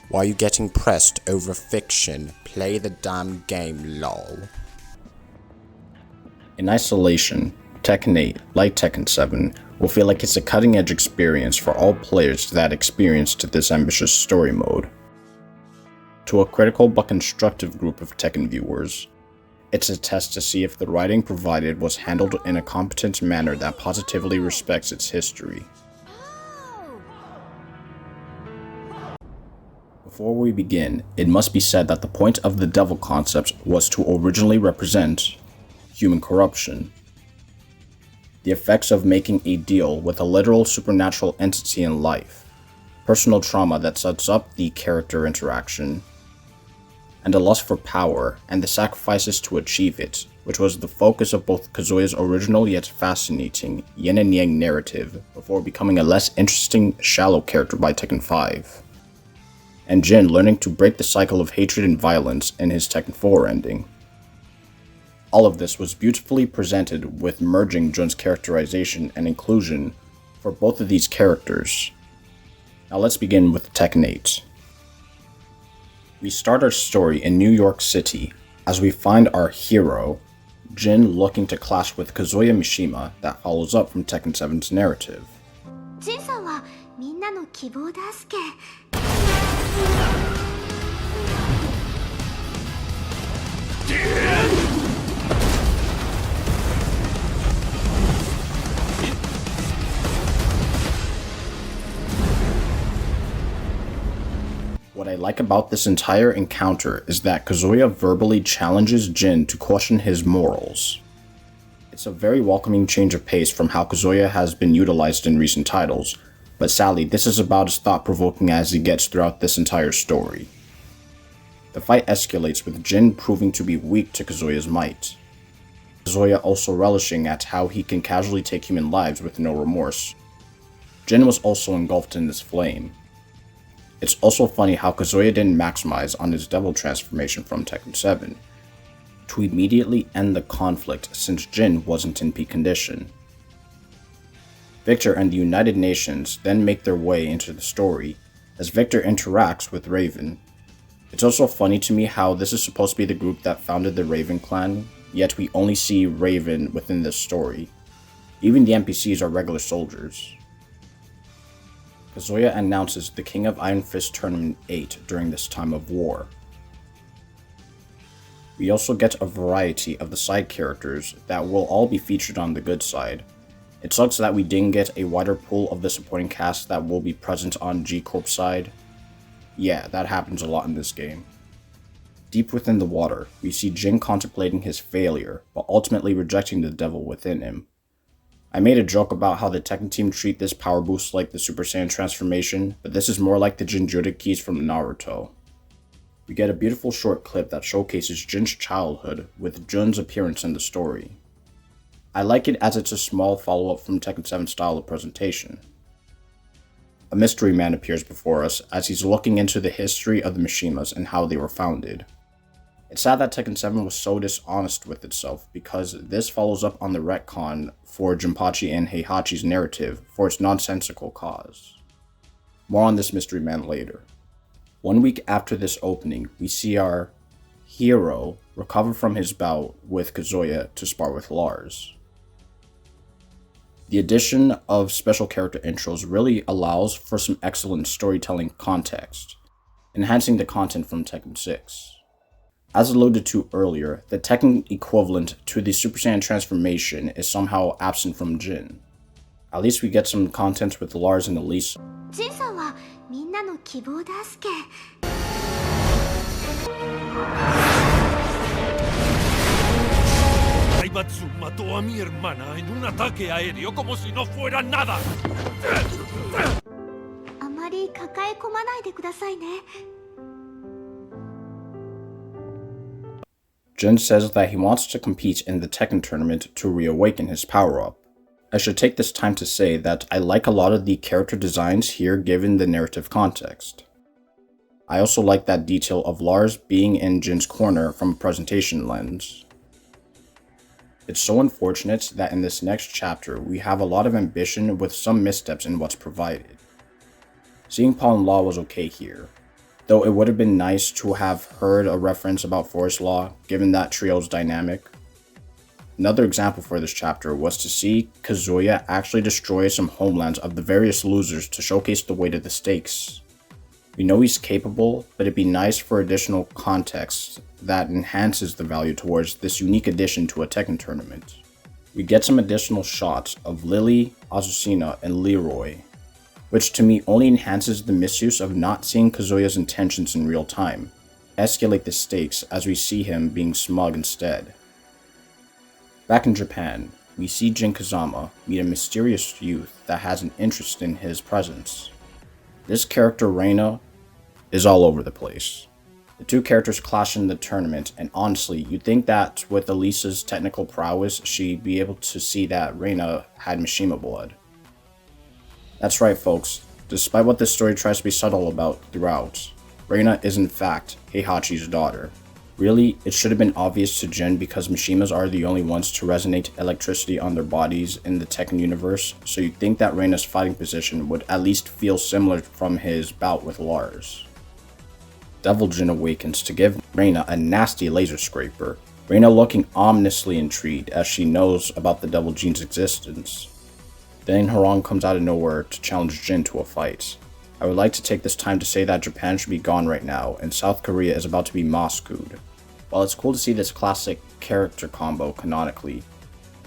Why are you getting pressed over fiction? Play the damn game, lol. In isolation, Tekken 8, like Tekken 7, will feel like it's a cutting-edge experience for all players that experienced this ambitious story mode. To a critical but constructive group of Tekken viewers, it's a test to see if the writing provided was handled in a competent manner that positively respects its history. Before we begin, it must be said that the point of the devil concept was to originally represent human corruption. The effects of making a deal with a literal supernatural entity in life, personal trauma that sets up the character interaction, and a lust for power and the sacrifices to achieve it, which was the focus of both Kazuya's original yet fascinating yin and yang narrative before becoming a less interesting, shallow character by Tekken 5, and Jin learning to break the cycle of hatred and violence in his Tekken 4 ending. All of this was beautifully presented with merging Jun's characterization and inclusion for both of these characters. Now let's begin with Tekken 8. We start our story in New York City as we find our hero, Jin, looking to clash with Kazuya Mishima that follows up from Tekken 7's narrative. Jin-san wa minna no kibou desu ke. What I like about this entire encounter is that Kazuya verbally challenges Jin to question his morals. It's a very welcoming change of pace from how Kazuya has been utilized in recent titles, but sadly this is about as thought-provoking as he gets throughout this entire story. The fight escalates with Jin proving to be weak to Kazuya's might. Kazuya also relishing at how he can casually take human lives with no remorse. Jin was also engulfed in this flame. It's also funny how Kazuya didn't maximize on his devil transformation from Tekken 7, to immediately end the conflict since Jin wasn't in peak condition. Victor and the United Nations then make their way into the story as Victor interacts with Raven. It's also funny to me how this is supposed to be the group that founded the Raven clan, yet we only see Raven within this story. Even the NPCs are regular soldiers. Kazuya announces the King of Iron Fist Tournament 8 during this time of war. We also get a variety of the side characters that will all be featured on the good side. It sucks that we didn't get a wider pool of the supporting cast that will be present on G-corp side. Yeah, that happens a lot in this game. Deep within the water, we see Jin contemplating his failure, but ultimately rejecting the devil within him. I made a joke about how the Tekken team treat this power boost like the Super Saiyan transformation, but this is more like the Jinjuriki keys from Naruto. We get a beautiful short clip that showcases Jin's childhood with Jun's appearance in the story. I like it as it's a small follow-up from Tekken 7's style of presentation. A mystery man appears before us as he's looking into the history of the Mishimas and how they were founded. It's sad that Tekken 7 was so dishonest with itself because this follows up on the retcon for Jinpachi and Heihachi's narrative for its nonsensical cause. More on this mystery man later. 1 week after this opening, we see our hero recover from his bout with Kazuya to spar with Lars. The addition of special character intros really allows for some excellent storytelling context, enhancing the content from Tekken 6. As alluded to earlier, the Tekken equivalent to the Super Saiyan transformation is somehow absent from Jin. At least we get some content with Lars and Elise. Jin-san wa minna no kibou desu ke. 海抜mató a mi hermana en un ataque aéreo como si no fuera nada. あまり抱え込まないでくださいね。 Jin says that he wants to compete in the Tekken tournament to reawaken his power-up. I should take this time to say that I like a lot of the character designs here given the narrative context. I also like that detail of Lars being in Jin's corner from a presentation lens. It's so unfortunate that in this next chapter we have a lot of ambition with some missteps in what's provided. Seeing Paul and Law was okay here. though it would have been nice to have heard a reference about forest law, given that trio's dynamic. Another example for this chapter was to see Kazuya actually destroy some homelands of the various losers to showcase the weight of the stakes. We know he's capable, but it'd be nice for additional context that enhances the value towards this unique addition to a Tekken tournament. We get some additional shots of Lily, Azucena, and Leroy, which to me only enhances the misuse of not seeing Kazuya's intentions in real time, escalate the stakes as we see him being smug instead. Back in Japan, we see Jin Kazama meet a mysterious youth that has an interest in his presence. This character, Reina, is all over the place. The two characters clash in the tournament, and honestly, you'd think that with Elisa's technical prowess, she'd be able to see that Reina had Mishima blood. That's right, folks. Despite what this story tries to be subtle about throughout, Reina is in fact Heihachi's daughter. Really, it should have been obvious to Jin because Mishimas are the only ones to resonate electricity on their bodies in the Tekken universe, so you'd think that Reina's fighting position would at least feel similar from his bout with Lars. Devil Jin awakens to give Reina a nasty laser scraper, Reina looking ominously intrigued as she knows about the Devil Jin's existence. Then Harang comes out of nowhere to challenge Jin to a fight. I would like to take this time to say that Japan should be gone right now, and South Korea is about to be Moscowed. While it's cool to see this classic character combo canonically, it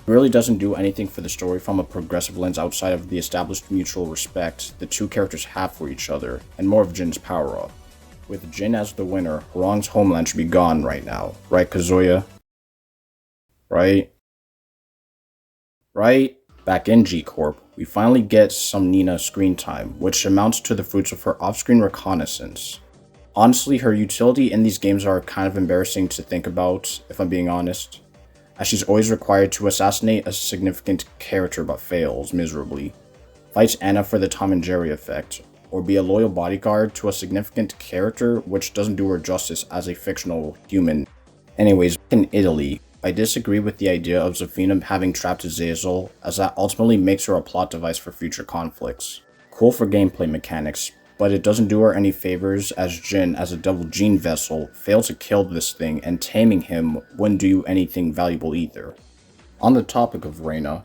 really doesn't do anything for the story from a progressive lens outside of the established mutual respect the two characters have for each other, and more of Jin's power-up. With Jin as the winner, Harang's homeland should be gone right now. Right, Kazuya? Right? Back in G-corp, we finally get some Nina screen time, which amounts to the fruits of her off-screen reconnaissance. Honestly, her utility in these games are kind of embarrassing to think about, if I'm being honest, as she's always required to assassinate a significant character but fails miserably, fights Anna for the Tom and Jerry effect, or be a loyal bodyguard to a significant character which doesn't do her justice as a fictional human. Anyways, in Italy, I disagree with the idea of Zafina having trapped Azazel, as that ultimately makes her a plot device for future conflicts. Cool for gameplay mechanics, but it doesn't do her any favors as Jin, as a Devil Jin vessel, fails to kill this thing, and taming him wouldn't do anything valuable either. On the topic of Reina,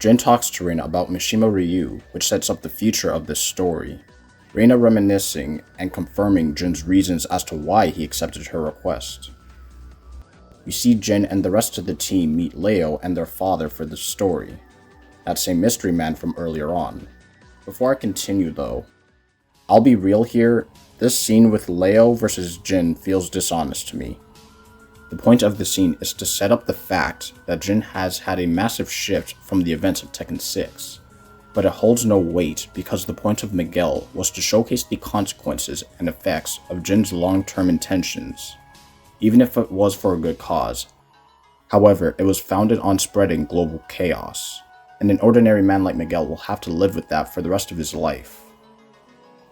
Jin talks to Reina about Mishima Ryu, which sets up the future of this story. Reina reminiscing and confirming Jin's reasons as to why he accepted her request. We see Jin and the rest of the team meet Leo and their father for the story, that same mystery man from earlier on. Before I continue though, I'll be real here, this scene with Leo versus Jin feels dishonest to me. The point of the scene is to set up the fact that Jin has had a massive shift from the events of Tekken 6, but it holds no weight because the point of Miguel was to showcase the consequences and effects of Jin's long-term intentions, even if it was for a good cause. However, it was founded on spreading global chaos, and an ordinary man like Miguel will have to live with that for the rest of his life.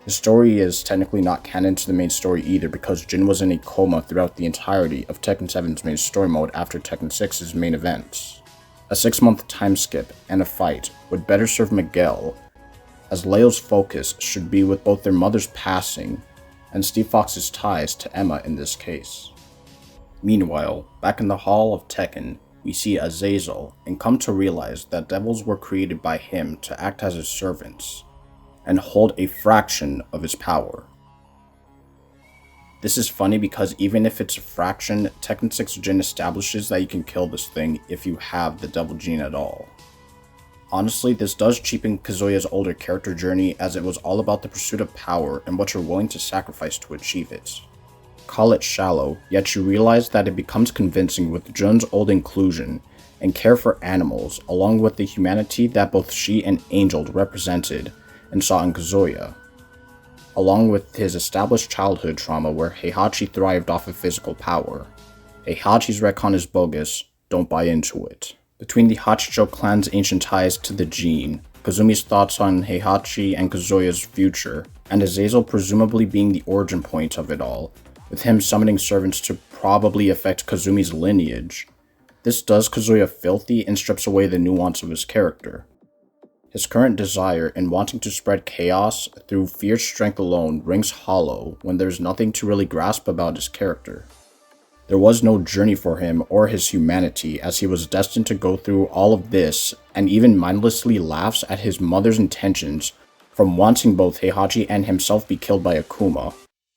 The story is technically not canon to the main story either because Jin was in a coma throughout the entirety of Tekken 7's main story mode after Tekken 6's main events. A 6-month time skip and a fight would better serve Miguel, as Leo's focus should be with both their mother's passing and Steve Fox's ties to Emma in this case. Meanwhile, back in the Hall of Tekken, we see Azazel and come to realize that devils were created by him to act as his servants and hold a fraction of his power. This is funny because even if it's a fraction, Tekken 6 Jin establishes that you can kill this thing if you have the Devil Gene at all. Honestly, this does cheapen Kazuya's older character journey as it was all about the pursuit of power and what you're willing to sacrifice to achieve it. Call it shallow, yet you realize that it becomes convincing with Jun's old inclusion and care for animals, along with the humanity that both she and Angel represented and saw in Kazuya, along with his established childhood trauma where Heihachi thrived off of physical power. Heihachi's retcon is bogus, don't buy into it. Between the Hachijo clan's ancient ties to the gene, Kazumi's thoughts on Heihachi and Kazuya's future, and Azazel presumably being the origin point of it all, with him summoning servants to probably affect Kazumi's lineage, this does Kazuya filthy and strips away the nuance of his character. His current desire in wanting to spread chaos through fierce strength alone rings hollow when there's nothing to really grasp about his character. There was no journey for him or his humanity, as he was destined to go through all of this and even mindlessly laughs at his mother's intentions from wanting both Heihachi and himself be killed by Akuma.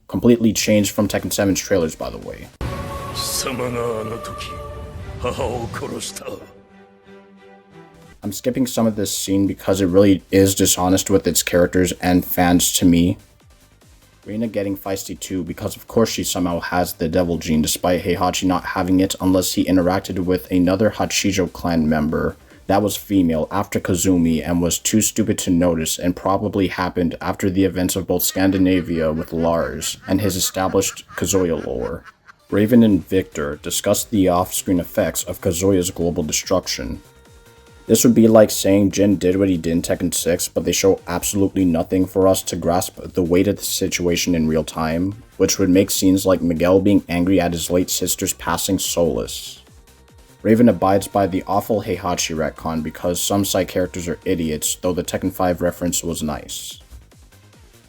Completely changed from Tekken 7's trailers, by the way. I'm skipping some of this scene because it really is dishonest with its characters and fans to me. Reina getting feisty too, because of course she somehow has the devil gene despite Heihachi not having it unless he interacted with another Hachijo clan member that was female after Kazumi and was too stupid to notice, and probably happened after the events of both Scandinavia with Lars and his established Kazuya lore. Raven and Victor discussed the off-screen effects of Kazuya's global destruction. This would be like saying Jin did what he did in Tekken 6, but they show absolutely nothing for us to grasp the weight of the situation in real time, which would make scenes like Miguel being angry at his late sister's passing soulless. Raven abides by the awful Heihachi retcon because some side characters are idiots, though the Tekken 5 reference was nice.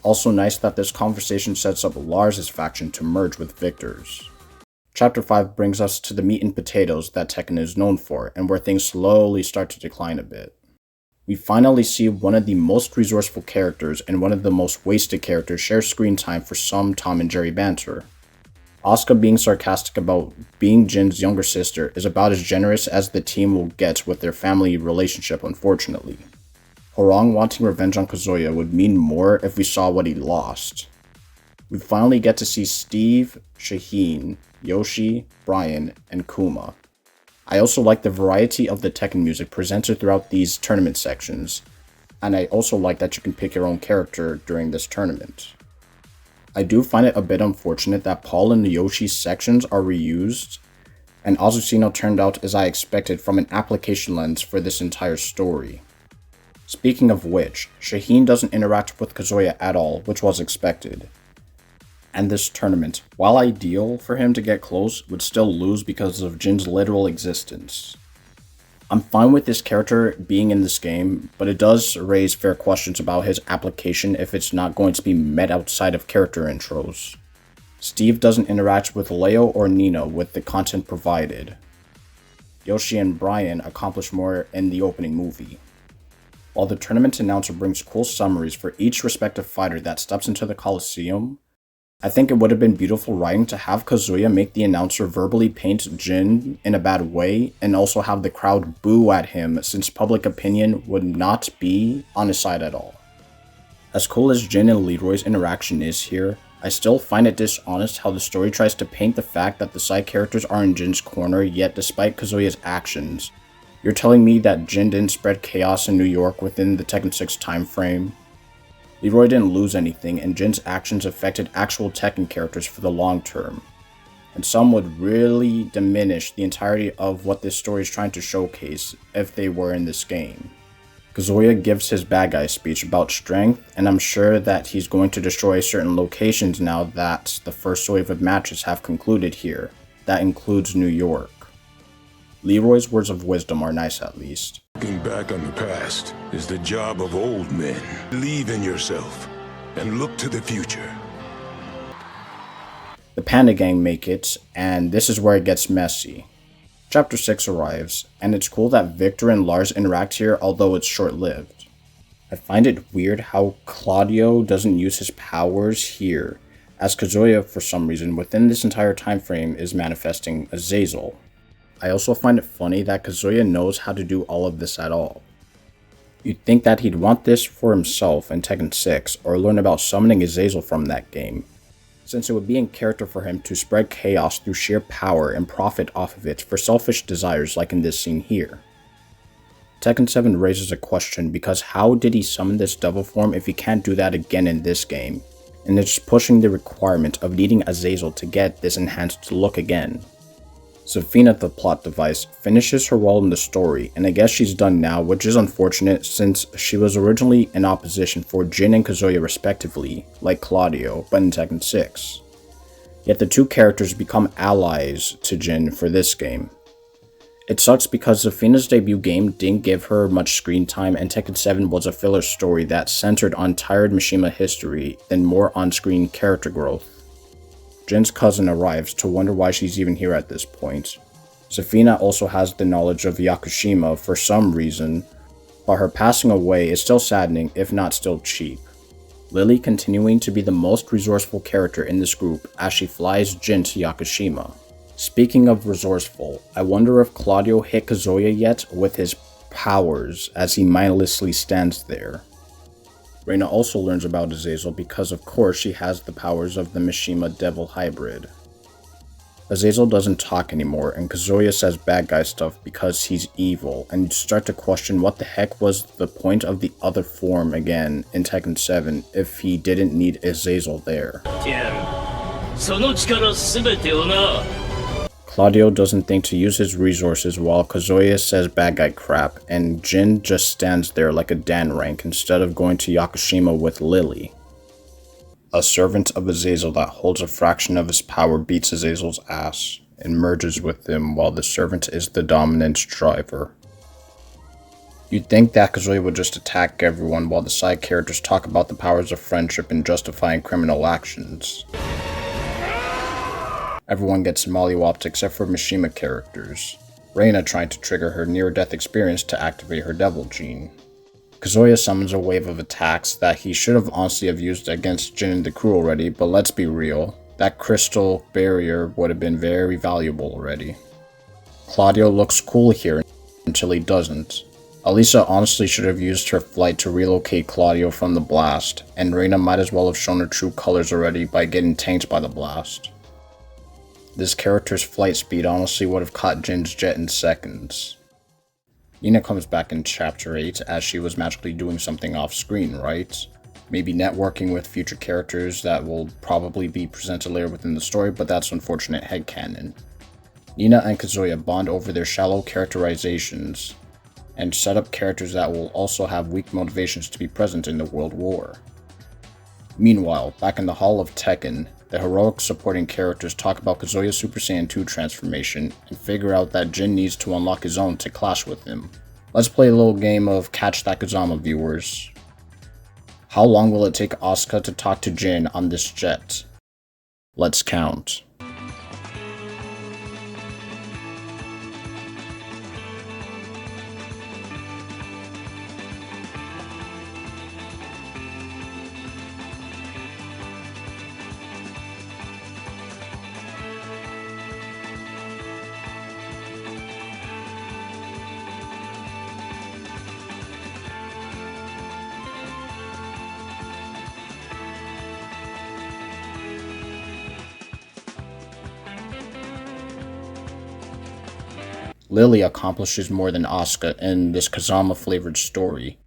Also nice that this conversation sets up Lars' faction to merge with Victor's. Chapter 5 brings us to the meat and potatoes that Tekken is known for, and where things slowly start to decline a bit. We finally see one of the most resourceful characters and one of the most wasted characters share screen time for some Tom and Jerry banter. Asuka being sarcastic about being Jin's younger sister is about as generous as the team will get with their family relationship, unfortunately. Horong wanting revenge on Kazuya would mean more if we saw what he lost. We finally get to see Steve, Shaheen, Yoshi, Brian, and Kuma. I also like the variety of the Tekken music presented throughout these tournament sections, and I also like that you can pick your own character during this tournament. I do find it a bit unfortunate that Paul and Yoshi's sections are reused, and Azucena turned out as I expected from an application lens for this entire story. Speaking of which, Shaheen doesn't interact with Kazuya at all, which was expected. And this tournament, while ideal for him to get close, would still lose because of Jin's literal existence. I'm fine with this character being in this game, but it does raise fair questions about his application if it's not going to be met outside of character intros. Steve doesn't interact with Leo or Nina with the content provided. Yoshi and Brian accomplish more in the opening movie. While the tournament announcer brings cool summaries for each respective fighter that steps into the Coliseum, I think it would have been beautiful writing to have Kazuya make the announcer verbally paint Jin in a bad way and also have the crowd boo at him, since public opinion would not be on his side at all. As cool as Jin and Leroy's interaction is here, I still find it dishonest how the story tries to paint the fact that the side characters are in Jin's corner, yet despite Kazuya's actions, you're telling me that Jin didn't spread chaos in New York within the Tekken 6 time frame? Leroy didn't lose anything, and Jin's actions affected actual Tekken characters for the long term. And some would really diminish the entirety of what this story is trying to showcase if they were in this game. Kazuya gives his bad guy speech about strength, and I'm sure that he's going to destroy certain locations now that the first wave of matches have concluded here. That includes New York. Leroy's words of wisdom are nice at least. Looking back on the past is the job of old men. Believe in yourself and look to the future. The Panda Gang make it, and this is where it gets messy. Chapter 6 arrives, and it's cool that Victor and Lars interact here, although it's short-lived. I find it weird how Claudio doesn't use his powers here, as Kazuya, for some reason, within this entire time frame is manifesting Azazel. I also find it funny that Kazuya knows how to do all of this at all. You'd think that he'd want this for himself in Tekken 6, or learn about summoning Azazel from that game, since it would be in character for him to spread chaos through sheer power and profit off of it for selfish desires like in this scene here. Tekken 7 raises a question because how did he summon this devil form if he can't do that again in this game, and it's pushing the requirement of needing Azazel to get this enhanced look again. Zafina, the plot device, finishes her role in the story, and I guess she's done now, which is unfortunate since she was originally in opposition for Jin and Kazuya respectively, like Claudio, but in Tekken 6. Yet the two characters become allies to Jin for this game. It sucks because Zafina's debut game didn't give her much screen time, and Tekken 7 was a filler story that centered on tired Mishima history than more on-screen character growth. Jin's cousin arrives to wonder why she's even here at this point. Zafina also has the knowledge of Yakushima for some reason, but her passing away is still saddening, if not still cheap. Lily continuing to be the most resourceful character in this group as she flies Jin to Yakushima. Speaking of resourceful, I wonder if Claudio hit Kazuya yet with his powers as he mindlessly stands there. Reina also learns about Azazel because of course she has the powers of the Mishima Devil hybrid. Azazel doesn't talk anymore and Kazuya says bad guy stuff because he's evil, and you start to question what the heck was the point of the other form again in Tekken 7 if he didn't need Azazel there. Claudio doesn't think to use his resources while Kazuya says bad guy crap, and Jin just stands there like a Dan rank instead of going to Yakushima with Lily. A servant of Azazel that holds a fraction of his power beats Azazel's ass and merges with him while the servant is the dominant driver. You'd think that Kazuya would just attack everyone while the side characters talk about the powers of friendship and justifying criminal actions. Everyone gets mollywopped except for Mishima characters, Reina trying to trigger her near-death experience to activate her devil gene. Kazuya summons a wave of attacks that he should have honestly have used against Jin and the crew already, but let's be real, that crystal barrier would have been very valuable already. Claudio looks cool here until he doesn't. Alisa honestly should have used her flight to relocate Claudio from the blast, and Reina might as well have shown her true colors already by getting tanked by the blast. This character's flight speed honestly would have caught Jin's jet in seconds. Nina comes back in Chapter 8 as she was magically doing something off screen, right? Maybe networking with future characters that will probably be presented later within the story, but that's unfortunate headcanon. Nina and Kazuya bond over their shallow characterizations and set up characters that will also have weak motivations to be present in the World War. Meanwhile, back in the Hall of Tekken, the heroic supporting characters talk about Kazuya's Super Saiyan 2 transformation and figure out that Jin needs to unlock his own to clash with him. Let's play a little game of Catch That Kazama, viewers. How long will it take Asuka to talk to Jin on this jet? Let's count. Lily accomplishes more than Asuka in this Kazama-flavored story.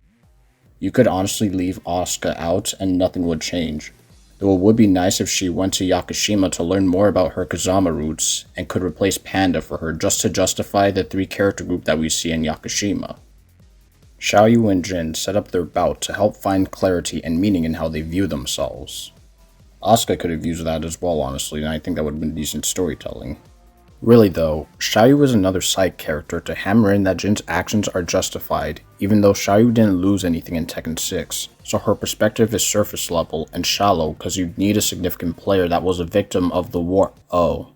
You could honestly leave Asuka out and nothing would change, though it would be nice if she went to Yakushima to learn more about her Kazama roots and could replace Panda for her just to justify the 3-character group that we see in Yakushima. Xiaoyu and Jin set up their bout to help find clarity and meaning in how they view themselves. Asuka could have used that as well, honestly, and I think that would have been decent storytelling. Really though, Xiaoyu is another side character to hammer in that Jin's actions are justified, even though Xiaoyu didn't lose anything in Tekken 6, so her perspective is surface level and shallow because you need a significant player that was a victim of the war. Oh.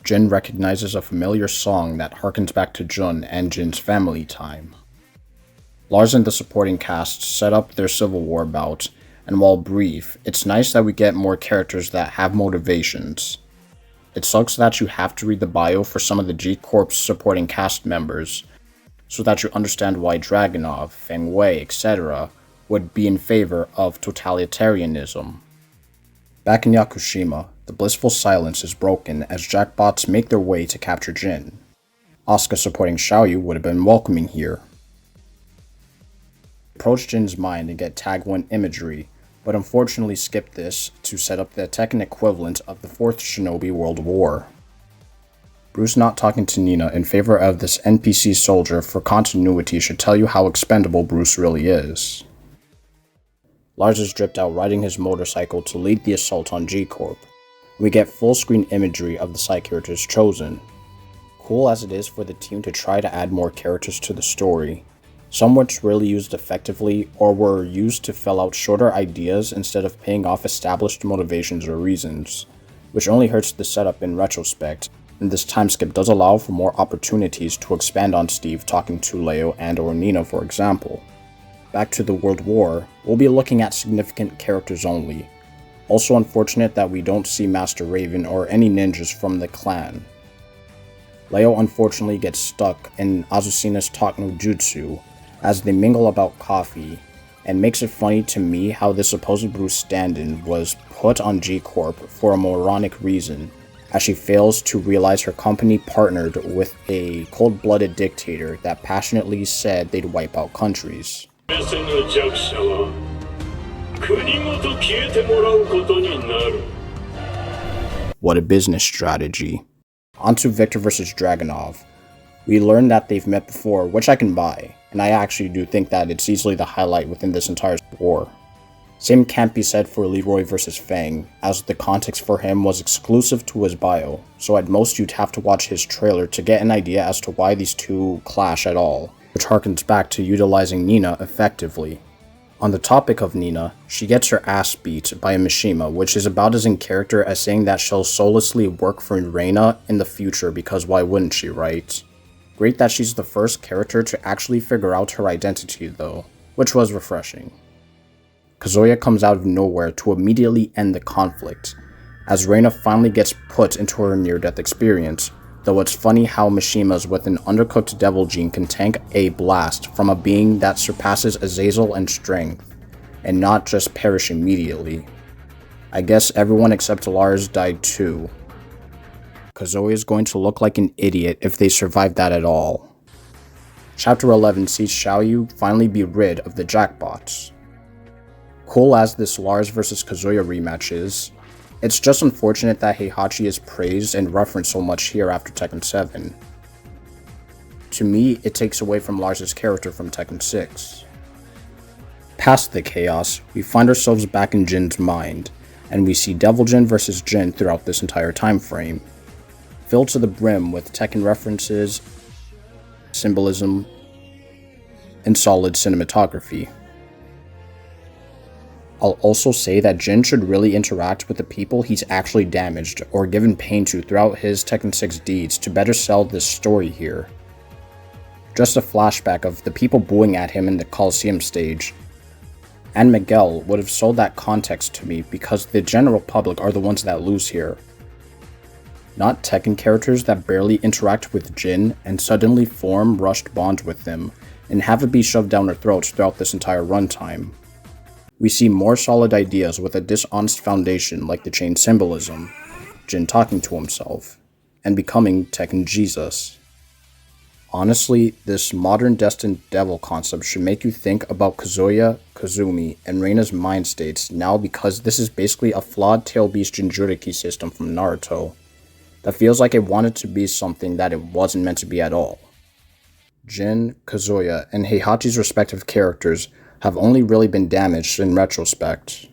Jin recognizes a familiar song that harkens back to Jun and Jin's family time. Lars and the supporting cast set up their Civil War bout, and while brief, it's nice that we get more characters that have motivations. It sucks that you have to read the bio for some of the G-corp's supporting cast members, so that you understand why Dragunov, Feng Wei, etc. would be in favor of totalitarianism. Back in Yakushima, the blissful silence is broken as jackbots make their way to capture Jin. Asuka supporting Xiaoyu would have been welcoming here. Approach Jin's mind and get tag 1 imagery, but unfortunately skip this to set up the Tekken equivalent of the 4th Shinobi World War. Bruce not talking to Nina in favor of this NPC soldier for continuity should tell you how expendable Bruce really is. Lars is dripped out riding his motorcycle to lead the assault on G-corp. We get full screen imagery of the side characters chosen. Cool as it is for the team to try to add more characters to the story, some weren't really used effectively or were used to fill out shorter ideas instead of paying off established motivations or reasons, which only hurts the setup in retrospect, and this time skip does allow for more opportunities to expand on Steve talking to Leo and or Nina, for example. Back to the World War, we'll be looking at significant characters only. Also unfortunate that we don't see Master Raven or any ninjas from the clan. Leo unfortunately gets stuck in Azucena's talk no jutsu as they mingle about coffee, and makes it funny to me how this supposed Bruce stand-in was put on G-corp for a moronic reason, as she fails to realize her company partnered with a cold-blooded dictator that passionately said they'd wipe out countries. What a business strategy. Onto Victor vs Dragunov. We learned that they've met before, which I can buy, and I actually do think that it's easily the highlight within this entire war. Same can't be said for Leroy vs Fang, as the context for him was exclusive to his bio, so at most you'd have to watch his trailer to get an idea as to why these two clash at all, which harkens back to utilizing Nina effectively. On the topic of Nina, she gets her ass beat by a Mishima, which is about as in character as saying that she'll soullessly work for Reina in the future because why wouldn't she, right? Great that she's the first character to actually figure out her identity though, which was refreshing. Kazuya comes out of nowhere to immediately end the conflict, as Reina finally gets put into her near-death experience, though it's funny how Mishimas with an undercooked devil gene can tank a blast from a being that surpasses Azazel in strength, and not just perish immediately. I guess everyone except Lars died too. Kazuya is going to look like an idiot if they survive that at all. Chapter 11 sees Xiaoyu finally be rid of the jackpots. Cool as this Lars vs Kazuya rematch is, it's just unfortunate that Heihachi is praised and referenced so much here after Tekken 7. To me, it takes away from Lars' character from Tekken 6. Past the chaos, we find ourselves back in Jin's mind, and we see Devil Jin vs Jin throughout this entire time frame, filled to the brim with Tekken references, symbolism, and solid cinematography. I'll also say that Jin should really interact with the people he's actually damaged or given pain to throughout his Tekken 6 deeds to better sell this story here. Just a flashback of the people booing at him in the Coliseum stage, and Miguel would have sold that context to me because the general public are the ones that lose here. Not Tekken characters that barely interact with Jin and suddenly form rushed bonds with them and have it be shoved down their throats throughout this entire runtime. We see more solid ideas with a dishonest foundation like the chain symbolism, Jin talking to himself, and becoming Tekken Jesus. Honestly, this modern destined devil concept should make you think about Kazuya, Kazumi, and Reina's mind states now because this is basically a flawed tail-beast Jinchuriki system from Naruto that feels like it wanted to be something that it wasn't meant to be at all. Jin, Kazuya, and Heihachi's respective characters have only really been damaged in retrospect.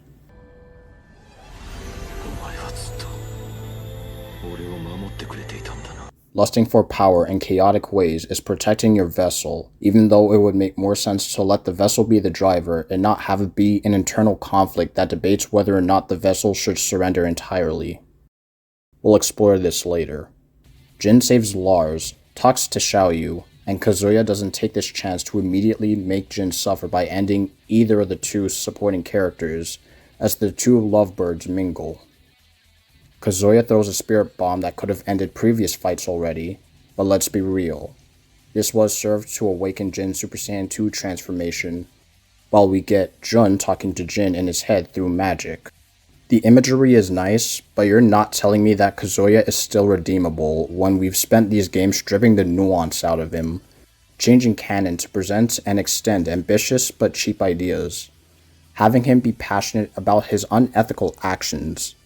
Lusting for power in chaotic ways is protecting your vessel, even though it would make more sense to let the vessel be the driver and not have it be an internal conflict that debates whether or not the vessel should surrender entirely. We'll explore this later. Jin saves Lars, talks to Xiaoyu, and Kazuya doesn't take this chance to immediately make Jin suffer by ending either of the two supporting characters as the two lovebirds mingle. Kazuya throws a spirit bomb that could have ended previous fights already, but let's be real. This was served to awaken Jin's Super Saiyan 2 transformation, while we get Jun talking to Jin in his head through magic. The imagery is nice, but you're not telling me that Kazuya is still redeemable when we've spent these games stripping the nuance out of him, changing canon to present and extend ambitious but cheap ideas, having him be passionate about his unethical actions,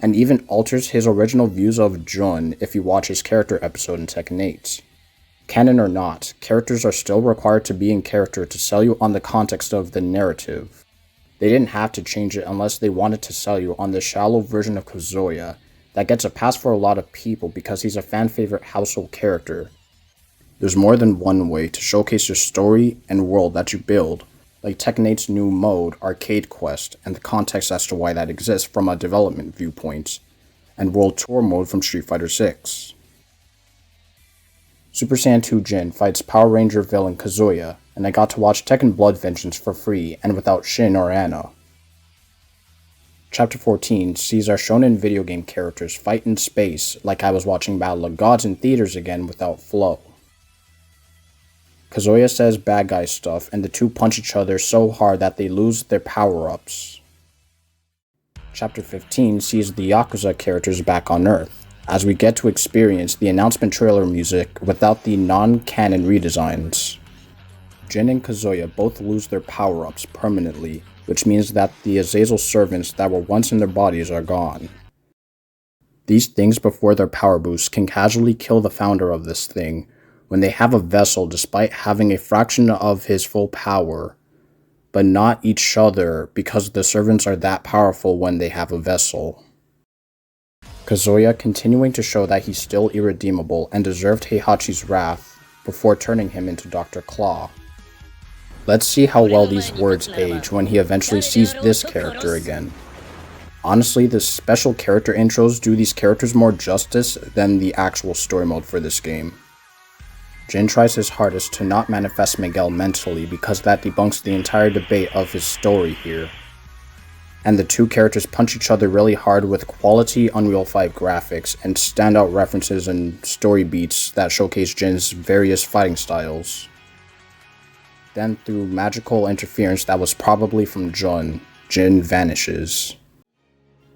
and even alters his original views of Jun if you watch his character episode in Tekken 8. Canon or not, characters are still required to be in character to sell you on the context of the narrative. They didn't have to change it unless they wanted to sell you on the shallow version of Kazuya that gets a pass for a lot of people because he's a fan favorite household character. There's more than one way to showcase your story and world that you build, like Tekken 8's new mode, Arcade Quest, and the context as to why that exists from a development viewpoint, and World Tour mode from Street Fighter 6. Super Saiyan 2 Jin fights Power Ranger villain Kazuya, and I got to watch Tekken Blood Vengeance for free and without Shin or Anna. Chapter 14 sees our shonen video game characters fight in space like I was watching Battle of Gods in theaters again without flow. Kazuya says bad guy stuff and the two punch each other so hard that they lose their power-ups. Chapter 15 sees the Yakuza characters back on Earth, as we get to experience the announcement trailer music without the non-canon redesigns. Jin and Kazuya both lose their power-ups permanently, which means that the Azazel servants that were once in their bodies are gone. These things before their power boost can casually kill the founder of this thing when they have a vessel despite having a fraction of his full power, but not each other because the servants are that powerful when they have a vessel. Kazuya continuing to show that he's still irredeemable and deserved Heihachi's wrath before turning him into Dr. Claw. Let's see how well these words age when he eventually sees this character again. Honestly, the special character intros do these characters more justice than the actual story mode for this game. Jin tries his hardest to not manifest Miguel mentally because that debunks the entire debate of his story here. And the two characters punch each other really hard with quality Unreal 5 graphics and standout references and story beats that showcase Jin's various fighting styles. Then through magical interference that was probably from Jin vanishes.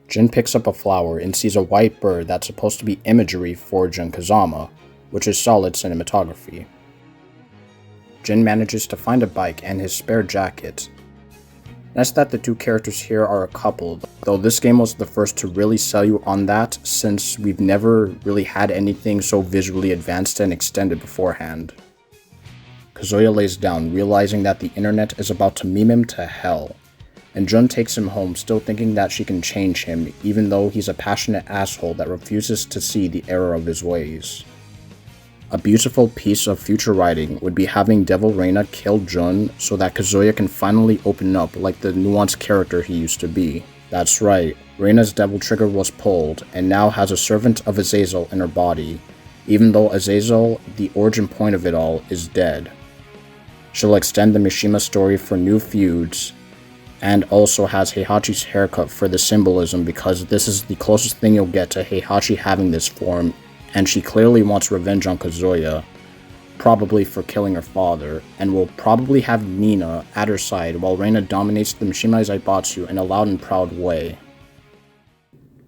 Jin picks up a flower and sees a white bird that's supposed to be imagery for Jin Kazama, which is solid cinematography. Jin manages to find a bike and his spare jacket. Nice that the two characters here are a couple, though this game was the first to really sell you on that since we've never really had anything so visually advanced and extended beforehand. Kazuya lays down, realizing that the internet is about to meme him to hell, and Jun takes him home still thinking that she can change him even though he's a passionate asshole that refuses to see the error of his ways. A beautiful piece of future writing would be having Devil Reina kill Jun so that Kazuya can finally open up like the nuanced character he used to be. That's right, Reina's devil trigger was pulled and now has a servant of Azazel in her body, even though Azazel, the origin point of it all, is dead. She'll extend the Mishima story for new feuds, and also has Heihachi's haircut for the symbolism because this is the closest thing you'll get to Heihachi having this form, and she clearly wants revenge on Kazuya, probably for killing her father, and will probably have Nina at her side while Reina dominates the Mishima Zaibatsu in a loud and proud way.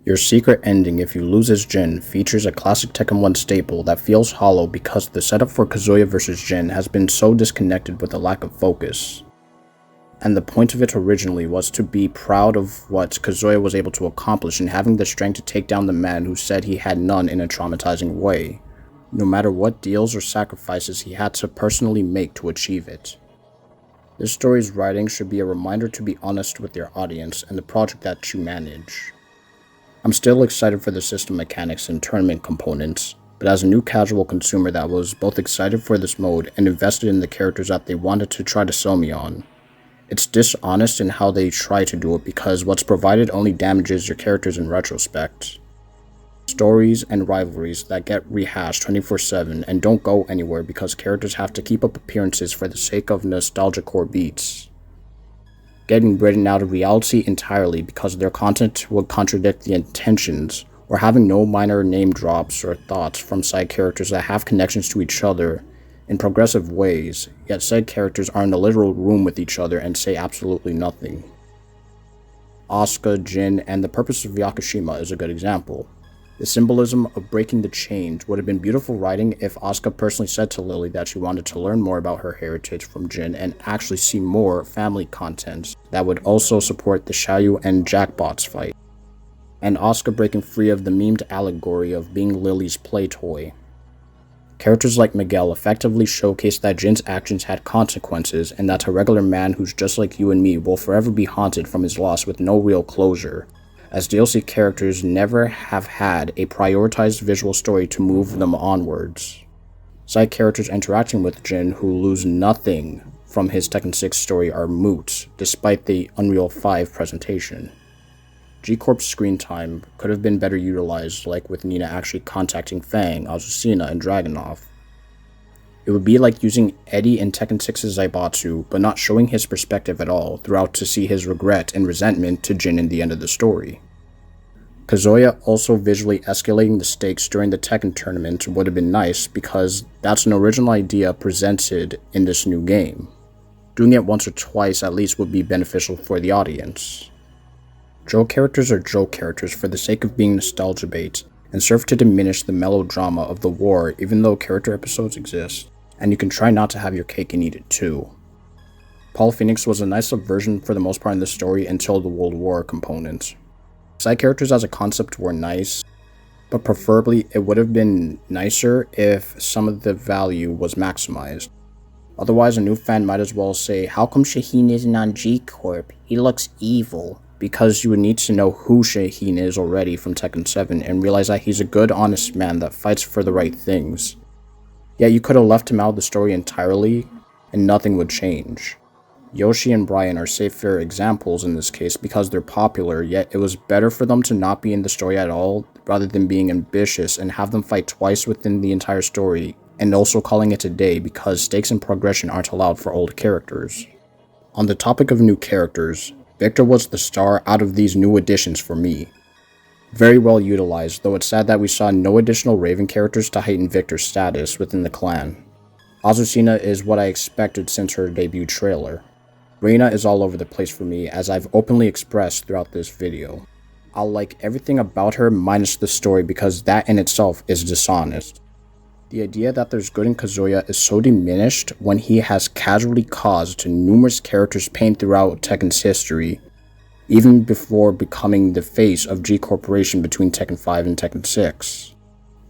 Your secret ending if you lose as Jin features a classic Tekken 1 staple that feels hollow because the setup for Kazuya vs Jin has been so disconnected with a lack of focus. And the point of it originally was to be proud of what Kazuya was able to accomplish in having the strength to take down the man who said he had none in a traumatizing way, no matter what deals or sacrifices he had to personally make to achieve it. This story's writing should be a reminder to be honest with your audience and the project that you manage. I'm still excited for the system mechanics and tournament components, but as a new casual consumer that was both excited for this mode and invested in the characters that they wanted to try to sell me on, it's dishonest in how they try to do it because what's provided only damages your characters in retrospect. Stories and rivalries that get rehashed 24/7 and don't go anywhere because characters have to keep up appearances for the sake of nostalgia core beats. Getting written out of reality entirely because their content would contradict the intentions, or having no minor name drops or thoughts from side characters that have connections to each other in progressive ways, yet said characters are in a literal room with each other and say absolutely nothing. Asuka, Jin, and the purpose of Yakushima is a good example. The symbolism of breaking the chains would have been beautiful writing if Asuka personally said to Lily that she wanted to learn more about her heritage from Jin and actually see more family content that would also support the Xiaoyu and Jackbots fight. And Asuka breaking free of the memed allegory of being Lily's play toy. Characters like Miguel effectively showcase that Jin's actions had consequences and that a regular man who's just like you and me will forever be haunted from his loss with no real closure, as DLC characters never have had a prioritized visual story to move them onwards. Side characters interacting with Jin who lose nothing from his Tekken 6 story are moot, despite the Unreal 5 presentation. G-corp's screen time could have been better utilized, like with Nina actually contacting Fang, Azucena, and Dragunov. It would be like using Eddie in Tekken 6's Zaibatsu, but not showing his perspective at all throughout to see his regret and resentment to Jin in the end of the story. Kazuya also visually escalating the stakes during the Tekken tournament would have been nice because that's an original idea presented in this new game. Doing it once or twice at least would be beneficial for the audience. Joe characters are Joe characters for the sake of being nostalgia bait and serve to diminish the melodrama of the war even though character episodes exist, and you can try not to have your cake and eat it too. Paul Phoenix was a nice subversion for the most part in the story until the World War component. Side characters as a concept were nice, but preferably it would have been nicer if some of the value was maximized. Otherwise, a new fan might as well say, how come Shaheen isn't on G-corp? He looks evil. Because you would need to know who Shaheen is already from Tekken 7 and realize that he's a good, honest man that fights for the right things. Yet you could have left him out of the story entirely, and nothing would change. Yoshi and Brian are safer examples in this case because they're popular, yet it was better for them to not be in the story at all, rather than being ambitious and have them fight twice within the entire story, and also calling it a day because stakes and progression aren't allowed for old characters. On the topic of new characters, Victor was the star out of these new additions for me. Very well utilized, though it's sad that we saw no additional Raven characters to heighten Victor's status within the clan. Azucena is what I expected since her debut trailer. Reina is all over the place for me, as I've openly expressed throughout this video. I'll like everything about her minus the story because that in itself is dishonest. The idea that there's good in Kazuya is so diminished when he has casually caused numerous characters pain throughout Tekken's history, even before becoming the face of G-corporation between Tekken 5 and Tekken 6.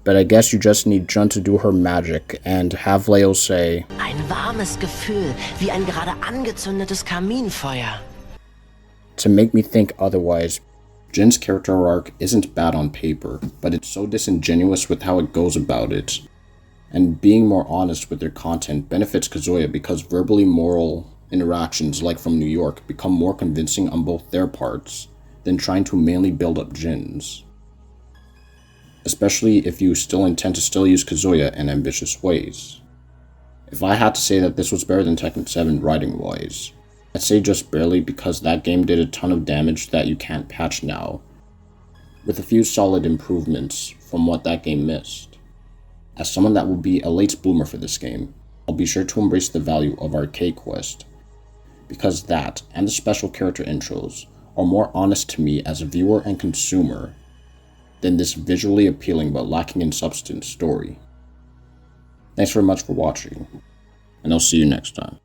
But I guess you just need Jun to do her magic and have Leo say, Ein warmes Gefühl, wie ein gerade angezündetes Kaminfeuer. To make me think otherwise. Jin's character arc isn't bad on paper, but it's so disingenuous with how it goes about it. And being more honest with their content benefits Kazuya because verbally moral interactions like from New York become more convincing on both their parts than trying to mainly build up Jin's. Especially if you still intend to still use Kazuya in ambitious ways. If I had to say that this was better than Tekken 7 writing wise, I'd say just barely because that game did a ton of damage that you can't patch now, with a few solid improvements from what that game missed. As someone that will be a late bloomer for this game, I'll be sure to embrace the value of Arcade Quest, because that and the special character intros are more honest to me as a viewer and consumer than this visually appealing but lacking in substance story. Thanks very much for watching, and I'll see you next time.